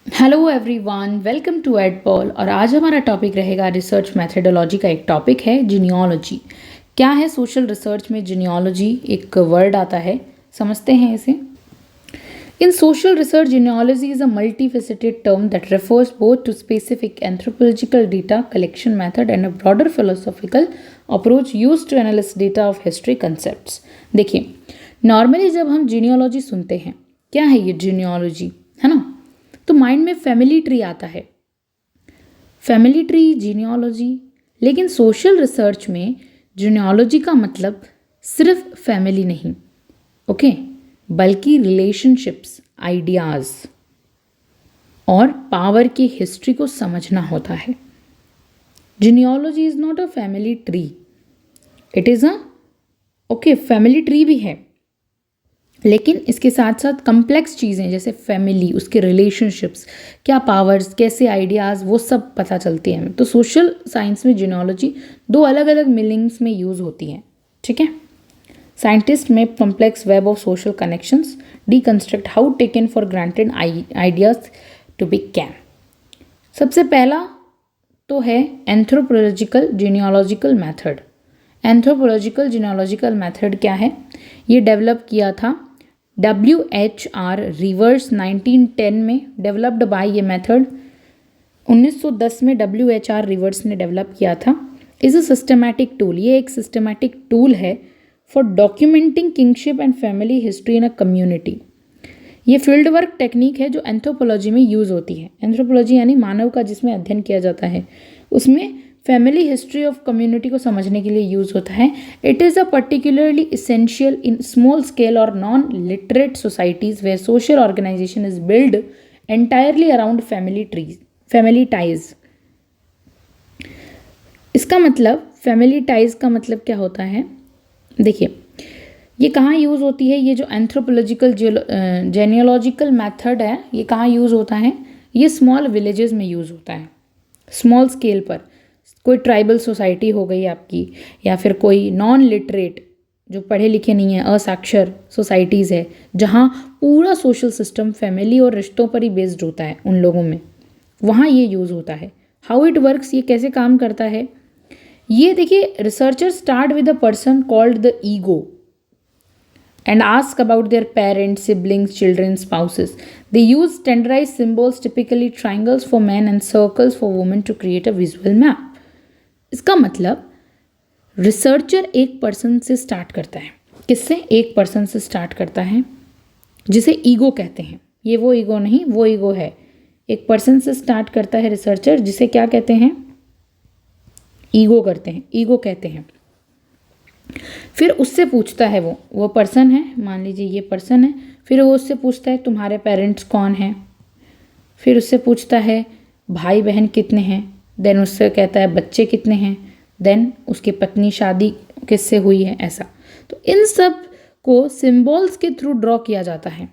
Hello everyone, welcome to Edpaul. और आज हमारा टॉपिक रहेगा रिसर्च मेथडोलॉजी का। एक टॉपिक है जीनियोलॉजी। क्या है सोशल रिसर्च में जीनियोलॉजी? एक वर्ड आता है, समझते हैं इसे। In social research, genealogy is a multifaceted term that refers both to specific anthropological data collection method and a broader philosophical approach used to analyze data of history concepts। देखिए, normally जब हम genealogy सुनते हैं, क्या है ये genealogy, है ना, तो माइंड में फैमिली ट्री आता है। Family tree, genealogy. लेकिन सोशल रिसर्च में जीनियोलॉजी का मतलब सिर्फ फैमिली नहीं, ओके, बल्कि रिलेशनशिप्स, आइडियाज और पावर की हिस्ट्री को समझना होता है। Genealogy is not a family tree, it is a family tree भी है, लेकिन इसके साथ साथ कम्प्लेक्स चीज़ें जैसे फैमिली, उसके रिलेशनशिप्स, क्या पावर्स, कैसे आइडियाज़, वो सब पता चलती हैं। तो सोशल साइंस में जीनियोलॉजी दो अलग अलग मीनिंग्स में यूज़ होती है, ठीक है। साइंटिस्ट में complex web of social connections deconstruct how taken for granted ideas to be can. सबसे पहला तो है anthropological genealogical method. Anthropological genealogical method क्या है? ये डेवलप किया था WHR रिवर्स 1910 में, डेवलप्ड बाय। ये मेथड 1910 में WHR रिवर्स ने डेवलप किया था। इज अ सिस्टमैटिक टूल, ये एक सिस्टमैटिक टूल है for documenting kingship and family history in a community. ये फील्ड वर्क टेक्निक है जो एंथ्रोपोलॉजी में यूज़ होती है। एंथ्रोपोलॉजी यानी मानव का जिसमें अध्ययन किया जाता है, उसमें फैमिली हिस्ट्री ऑफ कम्युनिटी को समझने के लिए यूज़ होता है। It is a particularly essential in small scale और non literate societies where social organisation is build entirely around family ties. इसका मतलब, फैमिली टाइज का मतलब क्या होता है? देखिए, ये कहाँ यूज़ होती है? ये जो एंथ्रोपोलॉजिकल जेनियोलॉजिकल मेथड है, ये कहाँ यूज़ होता है? ये स्मॉल विलेजेस में यूज़ होता है, स्मॉल स्केल पर। कोई ट्राइबल सोसाइटी हो गई आपकी, या फिर कोई नॉन लिटरेट, जो पढ़े लिखे नहीं है, असाक्षर सोसाइटीज़ है, जहाँ पूरा सोशल सिस्टम फैमिली और रिश्तों पर ही बेस्ड होता है उन लोगों में, वहाँ ये यूज़ होता है। हाउ इट वर्क्स, ये कैसे काम करता है? ये देखिए, researcher start with a person called the ego and ask about their parents, siblings, children, spouses. They use standardized symbols, typically triangles for men and circles for women, to create a visual map. इसका मतलब researcher एक person से start करता है। किससे? एक person से start करता है, जिसे ईगो कहते हैं। ये वो ईगो नहीं, वो ईगो है। एक पर्सन से स्टार्ट करता है रिसर्चर, जिसे क्या कहते हैं? ईगो करते हैं, ईगो कहते हैं। फिर उससे पूछता है, वो पर्सन है, मान लीजिए ये पर्सन है, फिर वो उससे पूछता है तुम्हारे पेरेंट्स कौन हैं, फिर उससे पूछता है भाई बहन कितने हैं, देन उससे कहता है बच्चे कितने हैं, देन उसकी पत्नी शादी किससे हुई है, ऐसा। तो इन सब को सिम्बॉल्स के थ्रू ड्रॉ किया जाता है,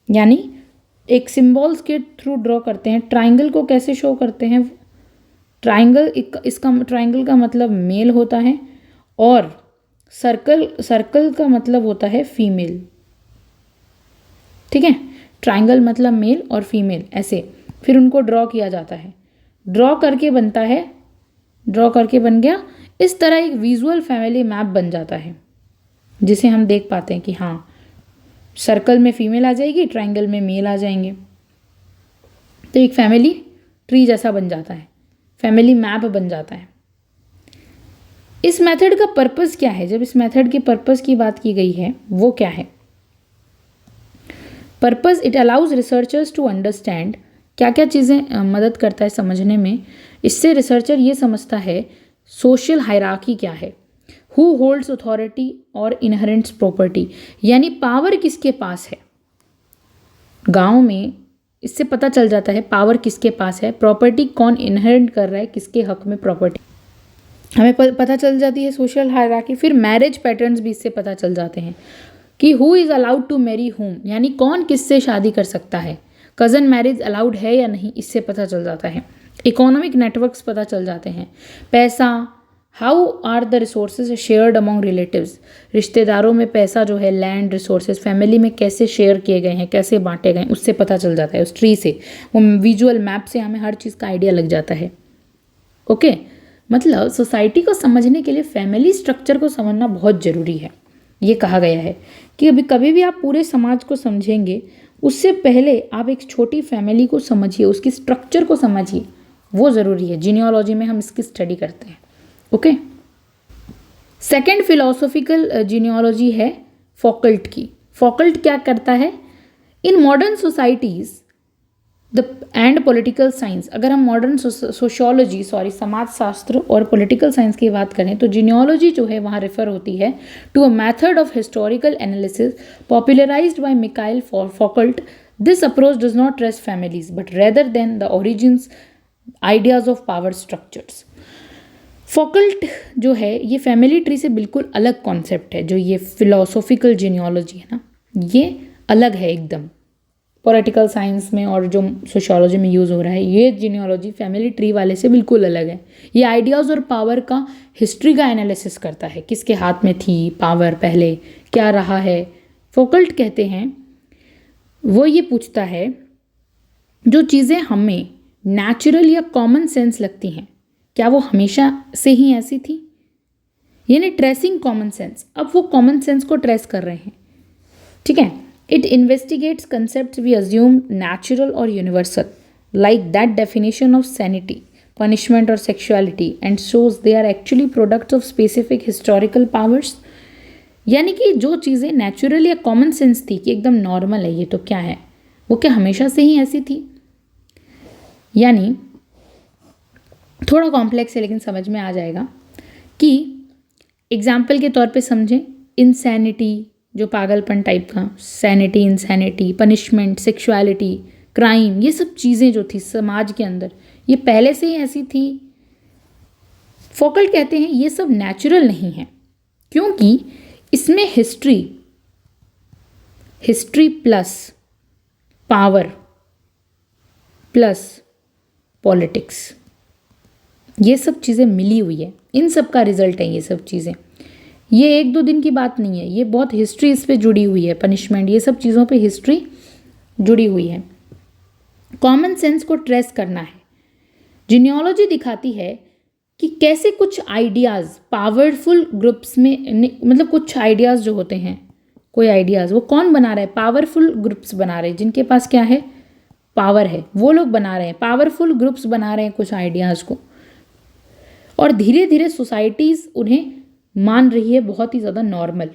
यानी एक सिम्बॉल्स के थ्रू ड्रॉ करते हैं। ट्राइंगल को कैसे शो करते हैं? ट्राइंगल, इसका ट्राइंगल का मतलब मेल होता है, और सर्कल का मतलब होता है फीमेल, ठीक है। ट्राइंगल मतलब मेल और फीमेल, ऐसे फिर उनको ड्रॉ किया जाता है। ड्रॉ करके बनता है, ड्रॉ करके बन गया, इस तरह एक विजुअल फैमिली मैप बन जाता है, जिसे हम देख पाते हैं कि हाँ, सर्कल में फीमेल आ जाएगी, ट्राइंगल में मेल आ जाएंगे, तो एक फैमिली ट्री जैसा बन जाता है, फैमिली मैप बन जाता है। इस मेथड का पर्पस क्या है? जब इस मेथड के पर्पस की बात की गई है, वो क्या है? Purpose, it allows researchers to understand, क्या क्या चीज़ें मदद करता है समझने में। इससे रिसर्चर ये समझता है सोशल हायरार्की क्या है, हु होल्ड्स अथॉरिटी और इनहेरेंट्स प्रॉपर्टी, यानी पावर किसके पास है गांव में। इससे पता चल जाता है पावर किसके पास है, प्रॉपर्टी कौन इनहेरेंट कर रहा है, किसके हक में प्रॉपर्टी, हमें पता चल जाती है सोशल हायरार्की। फिर मैरिज पैटर्न्स भी इससे पता चल जाते हैं कि who is allowed to marry whom, यानी कौन किससे शादी कर सकता है, कज़न मैरिज अलाउड है या नहीं, इससे पता चल जाता है। इकोनॉमिक नेटवर्क्स पता चल जाते हैं, पैसा, how are the resources shared among relatives, रिश्तेदारों में पैसा जो है, लैंड रिसोर्सेज फैमिली में कैसे शेयर किए गए हैं, कैसे बांटे गए हैं, उससे पता चल जाता है, उस ट्री से, वो विजुअल मैप से हमें हर चीज़ का आइडिया लग जाता है। ओके मतलब सोसाइटी को समझने के लिए फैमिली स्ट्रक्चर को समझना बहुत ज़रूरी है। ये कहा गया है कि अभी कभी भी आप पूरे समाज को समझेंगे उससे पहले आप एक छोटी फैमिली को समझिए, उसकी स्ट्रक्चर को समझिए, वो ज़रूरी है। जीनियोलॉजी में हम इसकी स्टडी करते हैं। ओके सेकेंड फिलोसॉफिकल जीनियोलॉजी है फॉकल्ट की। फॉकल्ट क्या करता है? In modern societies the end political science, अगर हम मॉडर्न सोशियोलॉजी समाजशास्त्र और पॉलिटिकल साइंस की बात करें तो जीनियोलॉजी जो है वहाँ रेफर होती है to a method of historical analysis popularised by Michel Foucault. This approach does not trace families but rather than the origins ideas of power structures. Foucault जो है ये फैमिली ट्री से बिल्कुल अलग कॉन्सेप्ट है। जो ये फिलोसॉफिकल जीनियोलॉजी है ना, ये अलग है एकदम पॉलिटिकल साइंस में और जो सोशियोलॉजी में यूज़ हो रहा है। ये जीनियोलॉजी फैमिली ट्री वाले से बिल्कुल अलग है। ये आइडियाज़ और पावर का हिस्ट्री का एनालिसिस करता है, किसके हाथ में थी पावर, पहले क्या रहा है। फॉकल्ट कहते हैं वो ये पूछता है जो चीज़ें हमें नेचुरल या कॉमन सेंस लगती हैं क्या वो हमेशा से ही ऐसी थी, यानी ट्रेसिंग कॉमन सेंस। अब वो कॉमन सेंस को ट्रेस कर रहे हैं, ठीक है। It investigates concept we assume natural और universal like that definition of sanity, punishment और sexuality and shows they are actually products of specific historical powers. यानी कि जो चीज़ें नेचुरल या कॉमन सेंस थी कि एकदम नॉर्मल है, ये तो क्या है, वो क्या हमेशा से ही ऐसी थी। यानी थोड़ा कॉम्प्लेक्स है लेकिन समझ में आ जाएगा कि एग्जाम्पल के तौर पे समझें, इंसैनिटी जो पागलपन टाइप का, sanity, insanity, punishment, sexuality, crime, ये सब चीज़ें जो थी समाज के अंदर ये पहले से ही ऐसी थी। फॉकल्ट कहते हैं ये सब नेचुरल नहीं है क्योंकि इसमें history plus power plus politics, ये सब चीज़ें मिली हुई है, इन सब का रिजल्ट है ये सब चीज़ें। ये एक दो दिन की बात नहीं है, ये बहुत हिस्ट्री इस पे जुड़ी हुई है, पनिशमेंट, ये सब चीज़ों पे हिस्ट्री जुड़ी हुई है। कॉमन सेंस को ट्रेस करना है। जीनियोलॉजी दिखाती है कि कैसे कुछ आइडियाज़ पावरफुल ग्रुप्स में, मतलब कुछ आइडियाज़ जो होते हैं, कोई आइडियाज़ वो कौन बना रहा है? पावरफुल ग्रुप्स बना रहे हैं, जिनके पास क्या है, पावर है, वो लोग बना रहे हैं, पावरफुल ग्रुप्स बना रहे हैं कुछ आइडियाज़ को, और धीरे धीरे सोसाइटीज़ उन्हें मान रही है बहुत ही ज़्यादा नॉर्मल।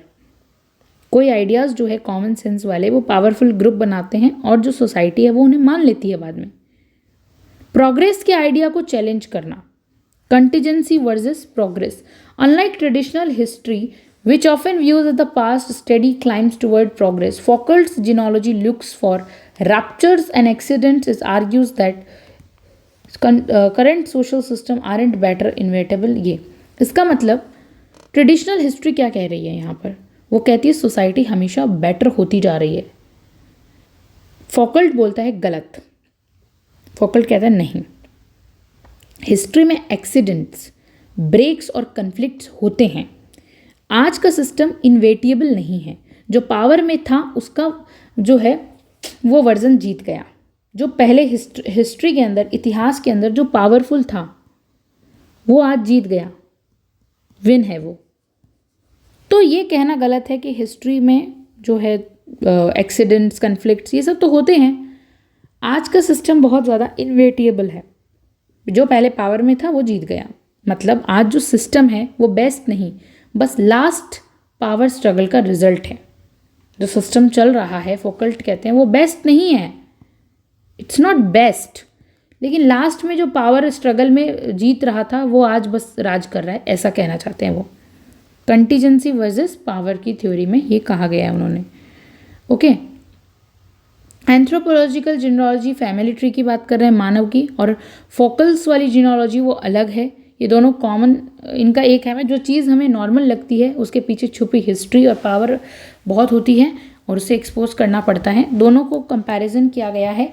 कोई आइडियाज़ जो है कॉमन सेंस वाले वो पावरफुल ग्रुप बनाते हैं और जो सोसाइटी है वो उन्हें मान लेती है बाद में। प्रोग्रेस के आइडिया को चैलेंज करना, contingency versus progress. Unlike traditional history which often views the past steady climbs toward progress, Foucault's genealogy looks for ruptures and accidents. It argues that current social system aren't better inevitable। ये इसका मतलब traditional history क्या कह रही है यहाँ पर? वो कहती है सोसाइटी हमेशा बेटर होती जा रही है। फॉकल्ट बोलता है गलत। फॉकल्ट कहता है नहीं, हिस्ट्री में एक्सीडेंट्स, ब्रेक्स और कन्फ्लिक्ट्स होते हैं। आज का सिस्टम इन्वेटिएबल नहीं है। जो पावर में था उसका जो है वो वर्जन जीत गया। जो पहले हिस्ट्री के अंदर, इतिहास के अंदर जो पावरफुल था वो आज जीत गया, विन है वो। तो ये कहना गलत है कि हिस्ट्री में जो है एक्सीडेंट्स, कन्फ्लिक्ट्स, ये सब तो होते हैं। आज का सिस्टम बहुत ज़्यादा इन्वेटिएबल है। जो पहले पावर में था वो जीत गया। मतलब आज जो सिस्टम है वो बेस्ट नहीं, बस लास्ट पावर स्ट्रगल का रिजल्ट है। जो सिस्टम चल रहा है, फॉकल्ट कहते हैं वो बेस्ट नहीं है, इट्स नॉट बेस्ट, लेकिन लास्ट में जो पावर स्ट्रगल में जीत रहा था वो आज बस राज कर रहा है, ऐसा कहना चाहते हैं वो। कंटीजेंसी वर्सेस पावर की थ्योरी में ये कहा गया है उन्होंने। Okay, anthropological genealogy family tree की बात कर रहे हैं, मानव की, और फोकल्स वाली जीनोलॉजी वो अलग है। ये दोनों कॉमन, इनका एक है, जो चीज़ हमें नॉर्मल लगती है उसके पीछे छुपी हिस्ट्री और पावर बहुत होती है और उसे एक्सपोज करना पड़ता है। दोनों को कंपैरिजन किया गया है।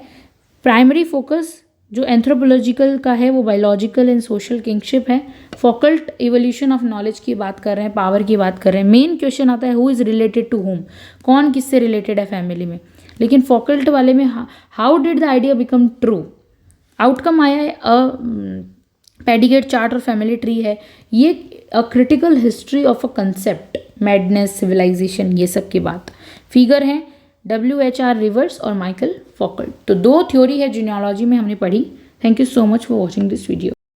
प्राइमरी फोकस जो एंथ्रोपोलॉजिकल का है वो बायोलॉजिकल एंड सोशल किंगशिप है। फॉकल्ट इवोल्यूशन ऑफ नॉलेज की बात कर रहे हैं, पावर की बात कर रहे हैं। मेन क्वेश्चन आता है who is related to whom, कौन किससे रिलेटेड है फैमिली में। लेकिन फॉकल्ट वाले में how did the idea become true, outcome आया है पेडिगेट चार्ट और फैमिली ट्री है। ये a critical history of a concept, madness, civilisation, ये सब की बात। फिगर है WHR रिवर्स और माइकल फॉकल्ट। तो 2 थ्योरी है जीनियोलॉजी में हमने पढ़ी। Thank you so much for watching this video.